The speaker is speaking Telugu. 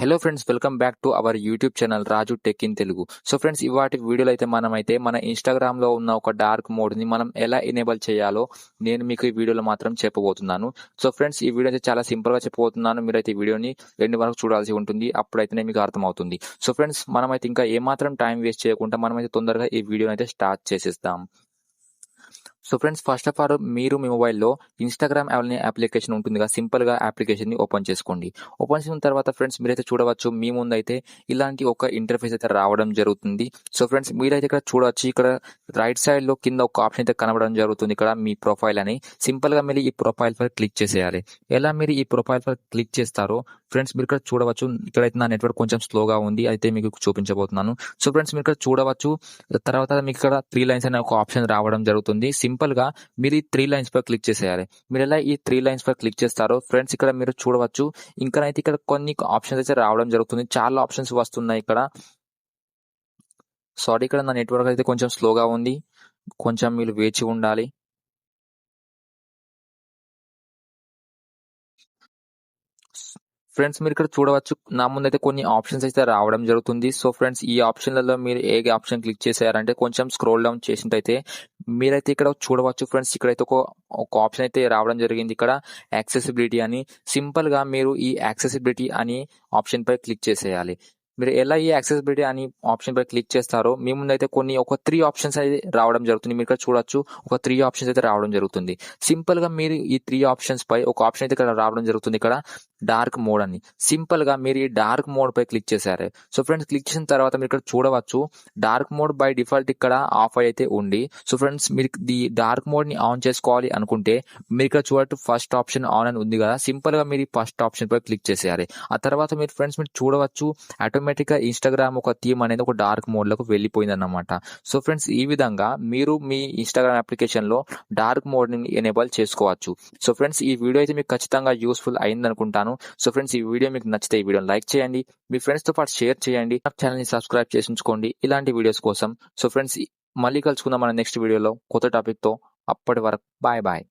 Hello friends, welcome back to our YouTube channel Raju tech in Telugu. So friends, ఇవాటి వీడియోలో అయితే మన ఇన్స్టాగ్రామ్లో ఉన్న ఒక డార్క్ మోడ్ని మనం ఎలా ఎనేబుల్ చేయాలో నేను మీకు ఈ వీడియోలో మాత్రం చెప్పబోతున్నాను. సో ఫ్రెండ్స్, ఈ వీడియో అయితే చాలా సింపుల్గా చెప్పబోతున్నాను. మీరైతే ఈ వీడియోని ఎండ్ వరకు చూడాల్సి ఉంటుంది, అప్పుడైతేనే మీకు అర్థమవుతుంది. సో ఫ్రెండ్స్, మనమైతే ఇంకా ఏమాత్రం టైం వేస్ట్ చేయకుండా మనమైతే తొందరగా ఈ వీడియోని అయితే స్టార్ట్ చేసేస్తాం. So friends, first of all మీరు మీ మొబైల్లో ఇన్స్టాగ్రామ్ అనే అప్లికేషన్ ఉంటుంది కదా, సింపుల్గా అప్లికేషన్ని ఓపెన్ చేసుకోండి. ఓపెన్ చేసిన తర్వాత ఫ్రెండ్స్, మీరైతే చూడవచ్చు మీ ముందు అయితే ఇలాంటి ఒక ఇంటర్ఫేస్ అయితే రావడం జరుగుతుంది. సో ఫ్రెండ్స్, మీరైతే ఇక్కడ చూడవచ్చు, ఇక్కడ రైట్ సైడ్లో కింద ఒక ఆప్షన్ అయితే కనబడడం జరుగుతుంది, ఇక్కడ మీ ప్రొఫైల్ అని. సింపుల్గా మీరు ఈ ప్రొఫైల్ పై క్లిక్ చేసేయాలి. ఎలా మీరు ఈ ప్రొఫైల్ పై క్లిక్ చేస్తారో ఫ్రెండ్స్, మీరు ఇక్కడ చూడవచ్చు. ఇక్కడైతే నా నెట్వర్క్ కొంచెం స్లోగా ఉంది, అయితే మీకు చూపించబోతున్నాను. సో ఫ్రెండ్స్, మీరు ఇక్కడ చూడవచ్చు. తర్వాత మీకు ఇక్కడ 3 లైన్స్ అనే ఒక ఆప్షన్ రావడం జరుగుతుంది. సింపుల్ గా మీరు ఈ 3 లైన్స్ పై క్లిక్ చేసేయాలి. మీరు ఎలా ఈ 3 లైన్స్ పై క్లిక్ చేస్తారో ఫ్రెండ్స్, ఇక్కడ మీరు చూడవచ్చు. ఇంకానైతే ఇక్కడ కొన్ని ఆప్షన్స్ అయితే రావడం జరుగుతుంది. చాలా ఆప్షన్స్ వస్తున్నాయి ఇక్కడ. సారీ, ఇక్కడ నా నెట్వర్క్ అయితే కొంచెం స్లోగా ఉంది, కొంచెం మీరు వేచి ఉండాలి. ఫ్రెండ్స్, మీరు ఇక్కడ చూడవచ్చు, నా ముందైతే కొన్ని ఆప్షన్స్ అయితే రావడం జరుగుతుంది. సో ఫ్రెండ్స్, ఈ ఆప్షన్లలో మీరు ఏ ఆప్షన్ క్లిక్ చేశారంటే కొంచెం స్క్రోల్ డౌన్ చేసినట్టయితే మీరైతే ఇక్కడ చూడవచ్చు. ఫ్రెండ్స్, ఇక్కడైతే ఒక ఆప్షన్ అయితే రావడం జరిగింది, ఇక్కడ యాక్సెసిబిలిటీ అని. సింపుల్ గా మీరు ఈ యాక్సెసిబిలిటీ అని ఆప్షన్ పై క్లిక్ చేసేయాలి. మీరు ఎలా ఈ యాక్సెసిబిలిటీ అని ఆప్షన్ పై క్లిక్ చేస్తారో మీ ముందైతే ఒక 3 ఆప్షన్స్ అయితే రావడం జరుగుతుంది. మీరు ఇక్కడ చూడొచ్చు, ఒక 3 ఆప్షన్స్ అయితే రావడం జరుగుతుంది. సింపుల్ గా మీరు ఈ 3 ఆప్షన్స్ పై ఒక ఆప్షన్ అయితే ఇక్కడ రావడం జరుగుతుంది, ఇక్కడ డార్క్ మోడ్ అని. సింపుల్ గా మీరు ఈ డార్క్ మోడ్ పై క్లిక్ చేశారు. సో ఫ్రెండ్స్, క్లిక్ చేసిన తర్వాత మీరు ఇక్కడ చూడవచ్చు, డార్క్ మోడ్ బై డిఫాల్ట్ ఇక్కడ ఆఫ్ అయితే ఉంది. సో ఫ్రెండ్స్, మీరు ఈ డార్క్ మోడ్ ని ఆన్ చేసుకోవాలి అనుకుంటే మీరు ఇక్కడ చూడట్టు ఫస్ట్ ఆప్షన్ ఆన్ అని ఉంది కదా, సింపుల్ గా మీరు ఫస్ట్ ఆప్షన్ పై క్లిక్ చేసేయాలి. ఆ తర్వాత మీరు ఫ్రెండ్స్ మీరు చూడవచ్చు, ఆటోమేటిక్ గా ఇన్స్టాగ్రామ్ ఒక థీమ్ అనేది ఒక డార్క్ మోడ్ లకు వెళ్ళిపోయింది అన్నమాట. సో ఫ్రెండ్స్, ఈ విధంగా మీరు మీ ఇన్స్టాగ్రామ్ అప్లికేషన్ లో డార్క్ మోడ్ ని ఎనేబుల్ చేసుకోవచ్చు. సో ఫ్రెండ్స్, ఈ వీడియో అయితే మీకు ఖచ్చితంగా యూస్ఫుల్ అయింది అనుకుంటాను. సో ఫ్రెండ్స్, ఈ వీడియో మీకు నచ్చితే ఈ వీడియోని లైక్ చేయండి, మీ ఫ్రెండ్స్ తో పాటు షేర్ చేయండి, నా ఛానల్ ని సబ్స్క్రైబ్ చేసి ఉంచుకోండి ఇలాంటి వీడియోస్ కోసం. సో ఫ్రెండ్స్, మళ్ళీ కలుసుకుందాం మన నెక్స్ట్ వీడియోలో కొత్త టాపిక్ తో. అప్పటి వరకు బాయ్ బాయ్.